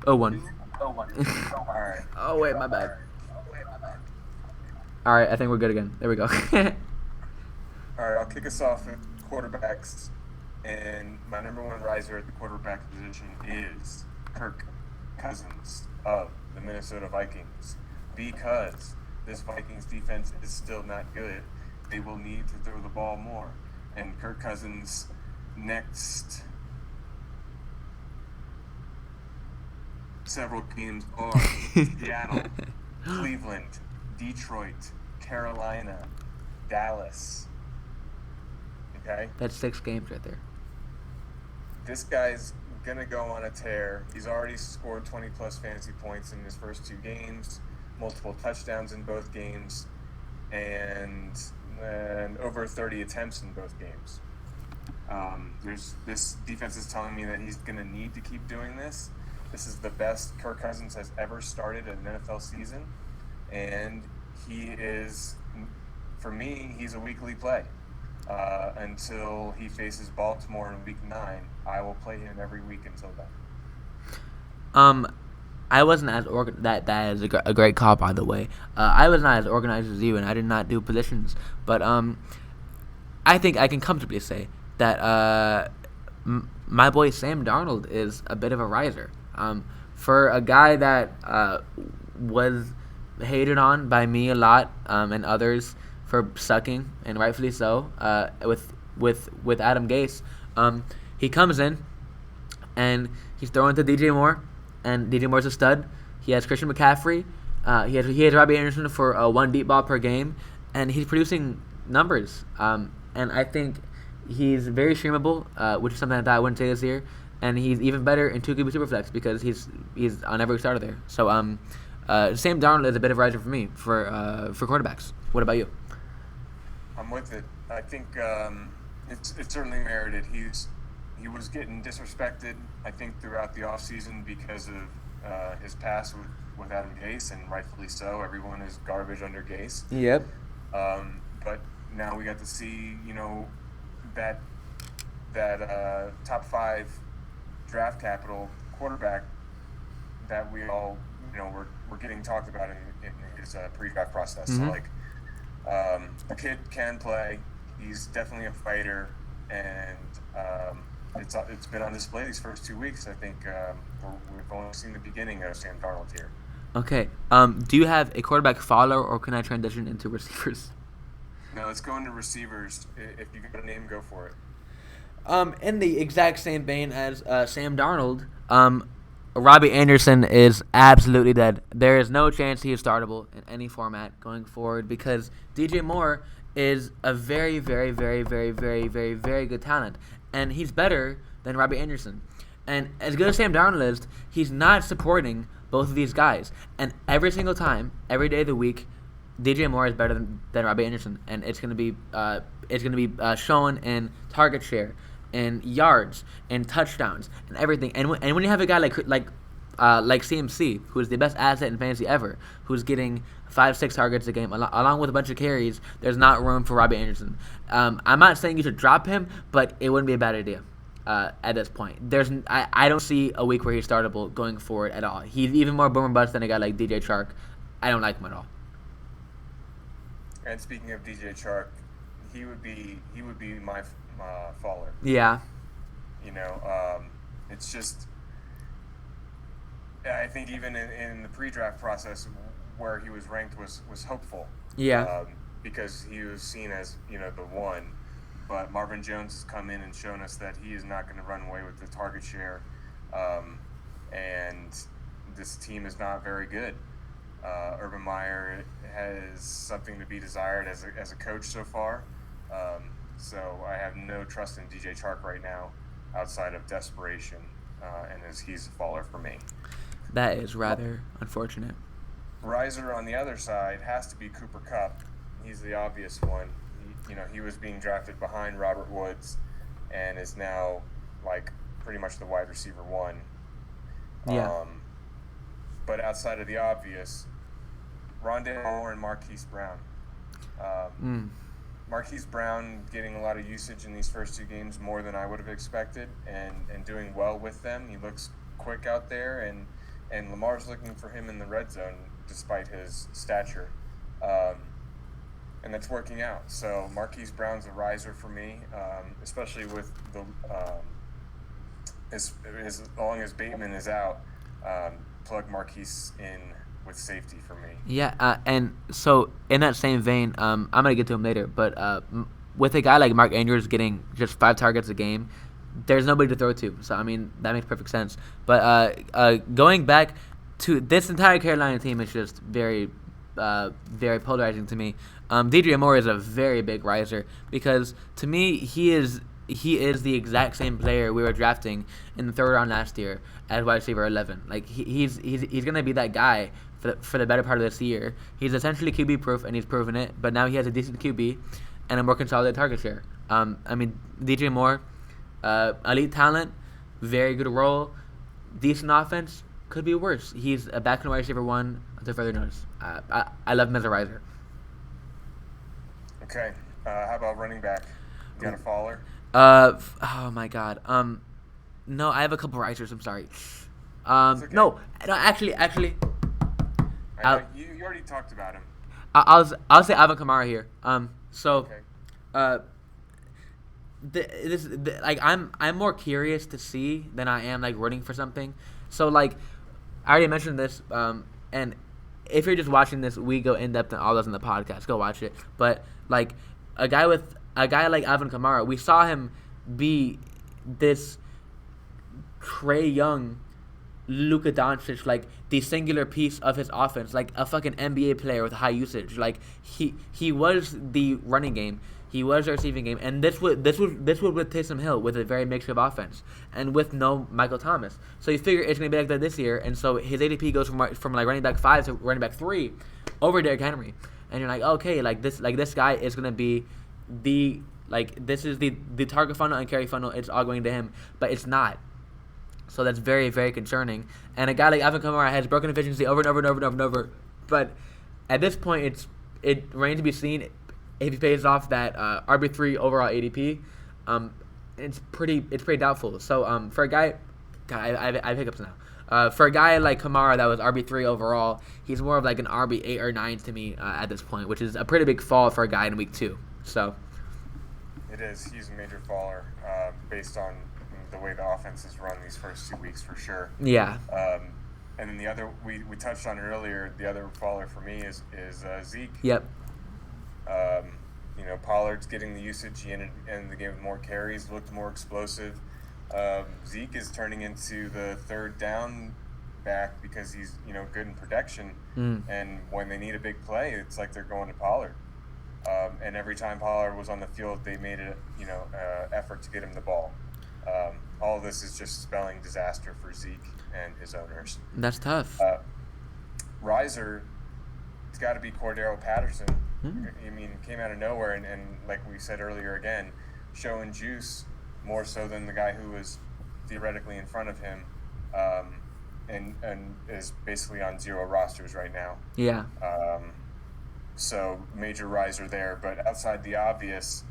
Oh, one. All right. Oh, wait, my bad. All right, I think we're good again. There we go. All right, I'll kick us off with quarterbacks. And my number one riser at the quarterback position is Kirk Cousins of the Minnesota Vikings. Because this Vikings defense is still not good, they will need to throw the ball more. And Kirk Cousins' next several games are Seattle, Cleveland, Detroit, Carolina, Dallas. Okay? That's 6 games right there. This guy's going to go on a tear. He's already scored 20 plus fantasy points in his first 2 games, multiple touchdowns in both games, and over 30 attempts in both games. This defense is telling me that he's going to need to keep doing this. This is the best Kirk Cousins has ever started an NFL season, and he is, for me, he's a weekly play. Until he faces Baltimore in Week 9, I will play him every week until then. I wasn't as that is a great call, by the way. I was not as organized as you, and I did not do positions. But I think I can comfortably say that my boy Sam Darnold is a bit of a riser. For a guy that was hated on by me a lot and others for sucking, and rightfully so, with Adam Gase, he comes in and he's throwing to DJ Moore, and DJ Moore's a stud. He has Christian McCaffrey. He has Robbie Anderson for one deep ball per game, and he's producing numbers. And I think he's very streamable, which is something that I wouldn't say this year. And he's even better in 2QB Superflex because he's on every starter there. So Sam Darnold is a bit of a riser for me for quarterbacks. What about you? I'm with it. I think it's certainly merited. He was getting disrespected, I think, throughout the offseason because of his past with Adam Gase, and rightfully so. Everyone is garbage under Gase. Yep. But now we got to see, that top 5 draft capital quarterback that we all, we're getting talked about in his pre-draft process. Mm-hmm. So, the kid can play. He's definitely a fighter, and it's been on display these first 2 weeks. I think we've only seen the beginning of Sam Darnold here. Okay. Do you have a quarterback follower, or can I transition into receivers? No, let's go into receivers. If you got a name, go for it. In the exact same vein as Sam Darnold, Robbie Anderson is absolutely dead. There is no chance he is startable in any format going forward because DJ Moore is a very, very, very, very, very, very, very good talent, and he's better than Robbie Anderson. And as good as Sam Darnold is, he's not supporting both of these guys. And every single time, every day of the week, DJ Moore is better than Robbie Anderson, and it's gonna be shown in target share, and yards, and touchdowns, and everything. And when you have a guy like CMC, who is the best asset in fantasy ever, who's getting 5-6 targets a game along with a bunch of carries, there's not room for Robbie Anderson. I'm not saying you should drop him, but it wouldn't be a bad idea. At this point, I don't see a week where he's startable going forward at all. He's even more boomer bust than a guy like DJ Chark. I don't like him at all. And speaking of DJ Chark, he would be my faller. Yeah. It's just, I think even in the pre-draft process where he was ranked was hopeful. Yeah. Because he was seen as the one, but Marvin Jones has come in and shown us that he is not going to run away with the target share, and this team is not very good. Urban Meyer has something to be desired as a coach so far. So I have no trust in DJ Chark right now outside of desperation, and he's a faller for me. That is rather unfortunate. Riser on the other side has to be Cooper Kupp. He's the obvious one. He was being drafted behind Robert Woods and is now like pretty much the wide receiver one. Yeah. But outside of the obvious, Rondale Moore and Marquise Brown. Marquise Brown getting a lot of usage in these first 2 games, more than I would have expected, and doing well with them. He looks quick out there, and and Lamar's looking for him in the red zone despite his stature. Um, and that's working out. So Marquise Brown's a riser for me, especially with the as long as Bateman is out, plug Marquise in with safety for me. Yeah, and so in that same vein, I'm gonna get to him later, but with a guy like Mark Andrews getting just 5 targets a game, there's nobody to throw to. So I mean that makes perfect sense. But going back to this entire Carolina team is just very polarizing to me. DJ Amore is a very big riser because to me he is the exact same player we were drafting in the 3rd round last year as wide receiver 11. Like he's gonna be that guy for the better part of this year. He's essentially QB proof and he's proven it. But now he has a decent QB and a more consolidated target share. I mean DJ Moore, elite talent, very good role, decent offense. Could be worse. He's a back in wide receiver 1 until further notice. I love him as a riser. Okay. How about running back? You got a faller? Oh my God. No, I have a couple risers. I'm sorry. Okay. No, actually, I know, you already talked about him. I'll say Alvin Kamara here. So, Okay. like I'm more curious to see than I am like rooting for something. So like, I already mentioned this. And if you're just watching this, we go in depth on all those in the podcast. Go watch it. But like a guy like Alvin Kamara, we saw him be this Trae Young, Luka Doncic, like the singular piece of his offense, like a fucking NBA player with high usage. Like he was the running game, he was the receiving game, and this was with Taysom Hill with a very makeshift offense and with no Michael Thomas. So you figure it's gonna be like that this year, and so his ADP goes from like running back 5 to running back 3 over Derrick Henry, and you're like, okay, like this guy is gonna be this is the target funnel and carry funnel. It's all going to him, but it's not. So that's very, very concerning. And a guy like Alvin Kamara has broken efficiency over and over and over and over and over. But at this point, it remains to be seen if he pays off that RB3 overall ADP. It's pretty doubtful. So for a guy, God, I have hiccups now. For a guy like Kamara that was RB3 overall, he's more of like an RB8 or 9 to me at this point, which is a pretty big fall for a guy in week 2. So It is. He's a major faller based on the way the offense is run these first 2 weeks for sure. yeah. And then the other we touched on earlier, the other faller for me is Zeke. Yep. Pollard's getting the usage. He ended the game with more carries, looked more explosive. Zeke is turning into the 3rd down back because he's good in protection. And when they need a big play, it's like they're going to Pollard. And every time Pollard was on the field, they made an effort to get him the ball. All of this is just spelling disaster for Zeke and his owners. That's tough. Riser, it's got to be Cordero Patterson. I mean, came out of nowhere and like we said earlier again, showing juice more so than the guy who was theoretically in front of him, and is basically on 0 rosters right now. Yeah. So major riser there, but outside the obvious.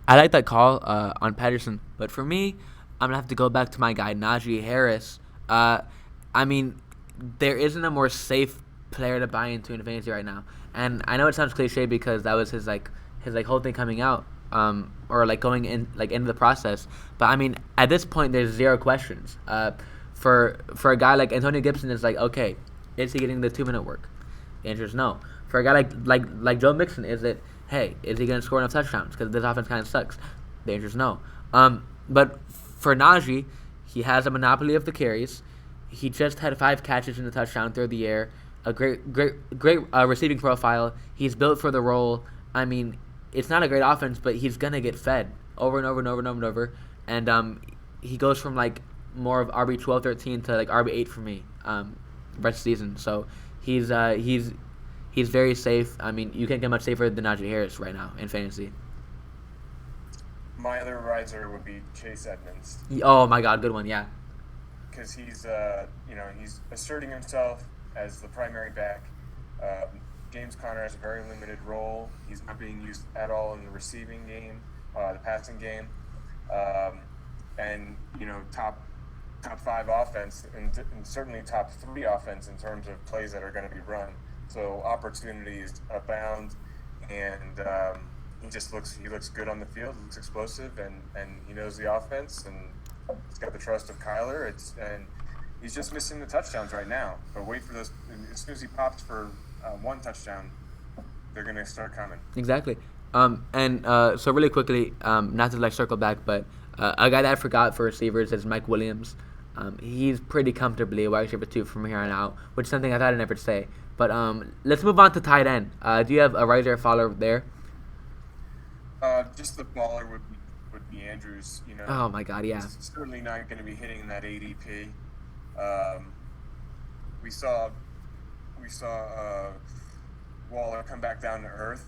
I like that call on Patterson, but for me, I'm gonna have to go back to my guy Najee Harris. I mean, there isn't a more safe player to buy into in fantasy right now, and I know it sounds cliche because that was his whole thing coming out, or like going in into the process. But I mean, at this point, there's 0 questions. For a guy like Antonio Gibson, it's like, okay, is he getting the 2-minute work? The answer is no. For a guy like Joe Mixon, is it? Hey, is he going to score enough touchdowns? Because this offense kind of sucks. The answer is no. But for Najee, he has a monopoly of the carries. He just had 5 catches in the touchdown through the air. A great receiving profile. He's built for the role. I mean, it's not a great offense, but he's going to get fed over and over and over and over and over. And he goes from like more of RB 12, 13 to like RB 8 for me rest of the season. So he's very safe. I mean, you can't get much safer than Najee Harris right now in fantasy. My other riser would be Chase Edmonds. Oh my God, good one, yeah. Because he's he's asserting himself as the primary back. James Conner has a very limited role. He's not being used at all in the receiving game, the passing game, and top top 5 offense and certainly top 3 offense in terms of plays that are going to be run. So opportunities abound, and he looks good on the field. Looks explosive, and he knows the offense, and he's got the trust of Kyler. And he's just missing the touchdowns right now. But wait for those. As soon as he pops for 1 touchdown, they're going to start coming. Exactly. So really quickly, not to circle back, but a guy that I forgot for receivers is Mike Williams. He's pretty comfortably a wide receiver 2 from here on out, which is something I thought I'd never say. But let's move on to tight end. Do you have a riser or faller there? Just the baller would be Andrews. Oh my God, yeah. He's certainly not going to be hitting that ADP. We saw Waller come back down to earth.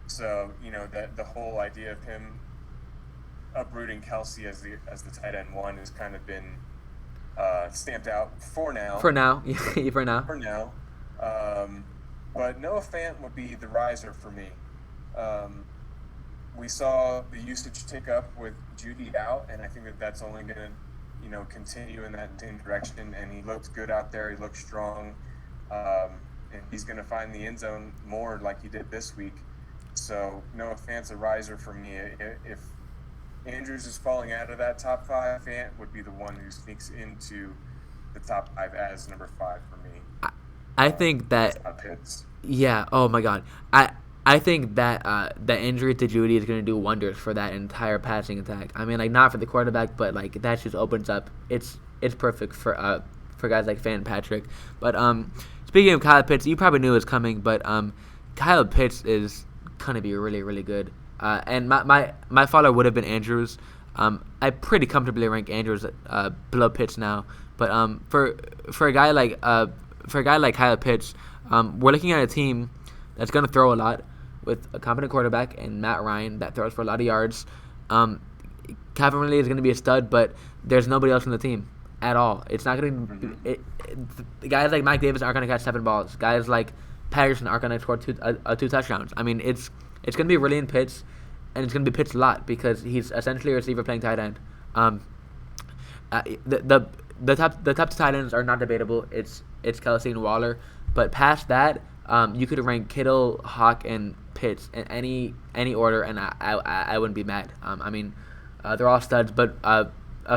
So that the whole idea of him uprooting Kelsey as the tight end 1 has kind of been stamped out for now. For now. For now. For now. But Noah Fant would be the riser for me. We saw the usage tick up with Judy out, and I think that's only going to, continue in that same direction. And he looked good out there. He looked strong, and he's going to find the end zone more like he did this week. So Noah Fant's a riser for me. If Andrews is falling out of that top 5, Fant would be the one who sneaks into the top 5 as number 5 for me. I think that. Yeah. Oh my God. I think that the injury to Judy is going to do wonders for that entire passing attack. I mean, not for the quarterback, but that just opens up. It's perfect for guys like Fant and Patrick. But speaking of Kyle Pitts, you probably knew it was coming, but Kyle Pitts is going to be really, really good. And my follower would have been Andrews. I pretty comfortably rank Andrews below Pitts now. But for a guy like Kyle Pitts, we're looking at a team that's going to throw a lot with a competent quarterback and Matt Ryan that throws for a lot of yards. Calvin Ridley is going to be a stud, but there's nobody else on the team at all. It's not going to. Guys like Mike Davis aren't going to catch 7 balls. Guys like Patterson aren't going to score 2 touchdowns. I mean, it's going to be really in Pitts, and it's going to be Pitts a lot because he's essentially a receiver playing tight end. The top 2 tight ends are not debatable. It's Kelsey and Waller, but past that, you could rank Kittle, Hawk, and Pitts in any order, and I wouldn't be mad. I mean, they're all studs, but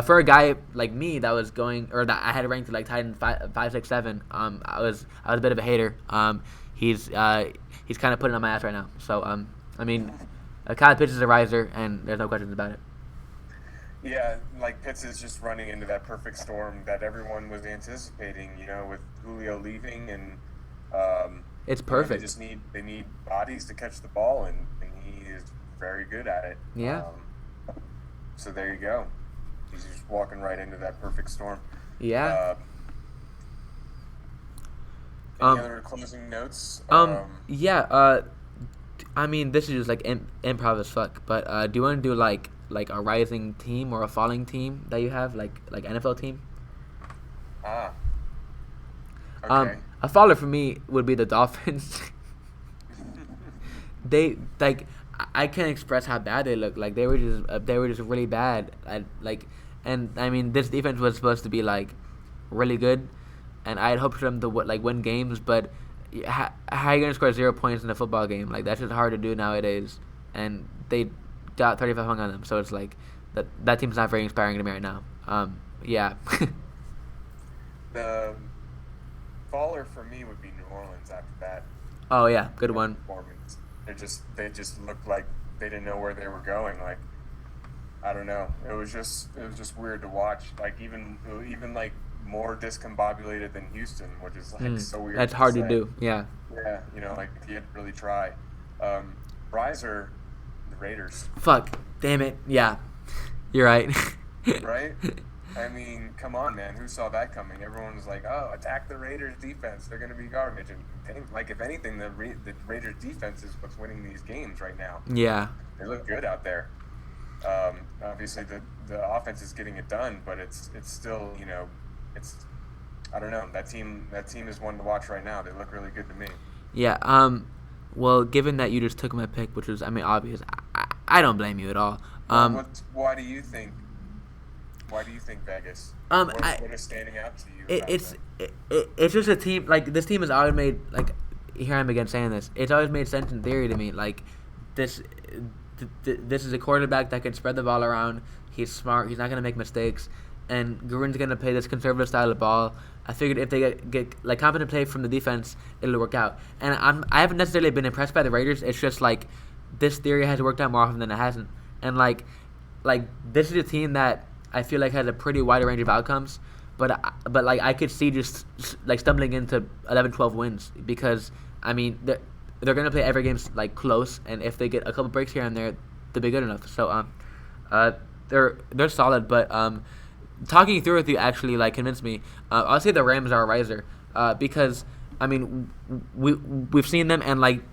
for a guy like me that was going, or that I had ranked tight end 5, 6, 7, I was a bit of a hater. He's kind of putting on my ass right now. So I mean, Kyle Pitts is a riser, and there's no questions about it. Yeah, Pitts is just running into that perfect storm that everyone was anticipating. With Julio leaving, and it's perfect. They need bodies to catch the ball, and he is very good at it. Yeah. So there you go. He's just walking right into that perfect storm. Yeah. Any other closing notes? Yeah. I mean, this is just improv as fuck. But do you want to do a rising team or a falling team that you have, like NFL team? Okay. A faller for me would be the Dolphins. I can't express how bad they look. They were just really bad. And I mean, this defense was supposed to be really good, and I had hoped for them to win games. But how are you gonna score 0 points in a football game? That's just hard to do nowadays. And they got 35 hung on them, so it's that team's not very inspiring to me right now. Yeah. The faller for me would be New Orleans after that. Oh yeah, good one. Performance. They just looked like they didn't know where they were going. I don't know. It was just weird to watch. Even more discombobulated than Houston, which is so weird. That's hard to do. Yeah. Yeah, if you had to really try. Riser, the Raiders. Fuck. Damn it. Yeah. You're right. Right? I mean, come on, man. Who saw that coming? Everyone was like, "Oh, attack the Raiders' defense. They're going to be garbage." And if anything, the Raiders' defense is what's winning these games right now. Yeah. They look good out there. Obviously, the offense is getting it done, but it's still, I don't know. That team is one to watch right now. They look really good to me. Yeah. Well, given that you just took my pick, which was, obvious, I don't blame you at all. Why do you think Why do you think Vegas? Um, What, I what is standing out to you it, about it's them? it's just a team like this team has always made like here I am again saying this. It's always made sense in theory to me. Like this this is a quarterback that can spread the ball around. He's smart. He's not gonna make mistakes. And Grun's gonna play this conservative style of ball. I figured if they get like competent play from the defense, it'll work out. And I haven't necessarily been impressed by the Raiders. It's just like this theory has worked out more often than it hasn't. And like this is a team that I feel like has a pretty wide range of outcomes. But like I could see just like stumbling into 11, 12 wins because I mean they're gonna play every game like close, and if they get a couple breaks here and there, they'll be good enough. So they're solid, but talking through with you actually like convinced me. I'll say the Rams are a riser because I mean we've seen them and like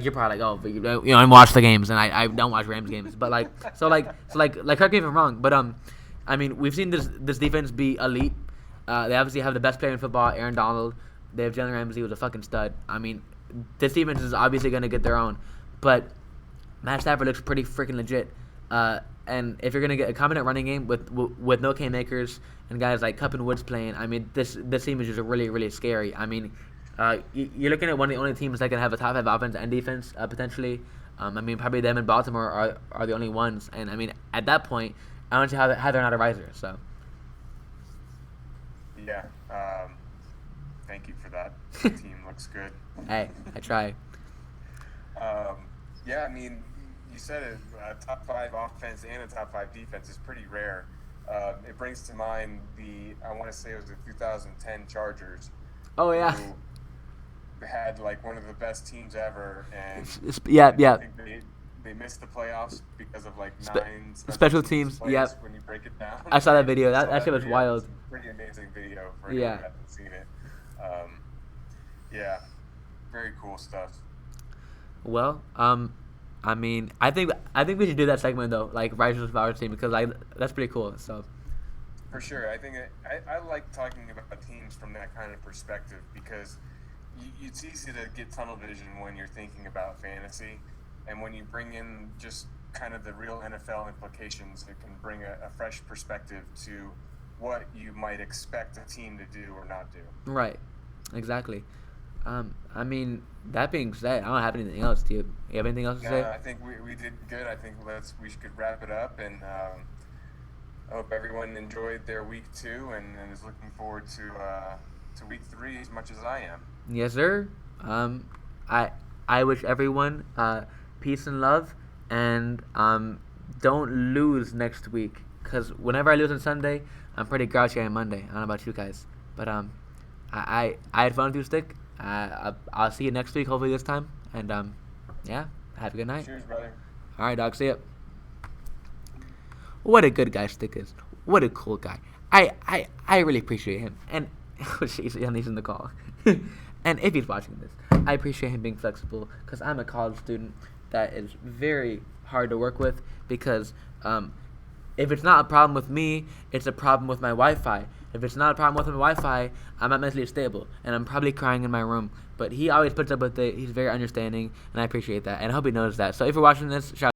you're probably like, oh, but you know, I watch the games and I don't watch Rams games, but like so correct me if I'm wrong, but I mean we've seen this defense be elite. They obviously have the best player in football, Aaron Donald. They have Jalen Ramsey, who's a fucking stud. I mean, this defense is obviously going to get their own, but Matt Stafford looks pretty freaking legit. And if you're gonna get a competent running game with no K makers and guys like Kupp and Woods playing, I mean this team is just really really scary. I mean, you're looking at one of the only teams that can have a top 5 offense and defense potentially. I mean probably them and Baltimore are the only ones, and I mean at that point I don't see how they're not a riser. So Yeah. Thank you for that. The team looks good. hey, I try. Yeah, I mean, you said it. A top 5 offense and a top 5 defense is pretty rare. It brings to mind I want to say it was the 2010 Chargers. Oh yeah. Who had like one of the best teams ever, and Yeah. I think they missed the playoffs because of like 9 special teams. plays Yep. when you break it down. I saw that video. That shit was video. wild. It's a pretty amazing video for anyone who hasn't seen it. Yeah, very cool stuff. Well, I mean, I think we should do that segment though, like Risers of our team, because like that's pretty cool. So For sure, I think I like talking about teams from that kind of perspective because it's easy to get tunnel vision when you're thinking about fantasy, and when you bring in just kind of the real NFL implications, it can bring a fresh perspective to what you might expect a team to do or not do. right, exactly. I mean, that being said, I don't have anything else. Do you have anything else to say? I think we did good. I think we should wrap it up, and I hope everyone enjoyed their week 2 and is looking forward to week 3 as much as I am. Yes, sir. I wish everyone peace and love, and don't lose next week. Cause whenever I lose on Sunday, I'm pretty grouchy on Monday. I don't know about you guys, but I had fun through Stick. I'll see you next week, hopefully this time, and yeah, have a good night. Cheers, brother. All right, dog. See ya. What a good guy Stick is. What a cool guy. I really appreciate him. And he's in the call. And if he's watching this, I appreciate him being flexible because I'm a college student that is very hard to work with because if it's not a problem with me, it's a problem with my Wi-Fi. If it's not a problem with my Wi-Fi, I'm not mentally stable, and I'm probably crying in my room. But he always puts up with it. He's very understanding, and I appreciate that. And I hope he knows that. So if you're watching this, shout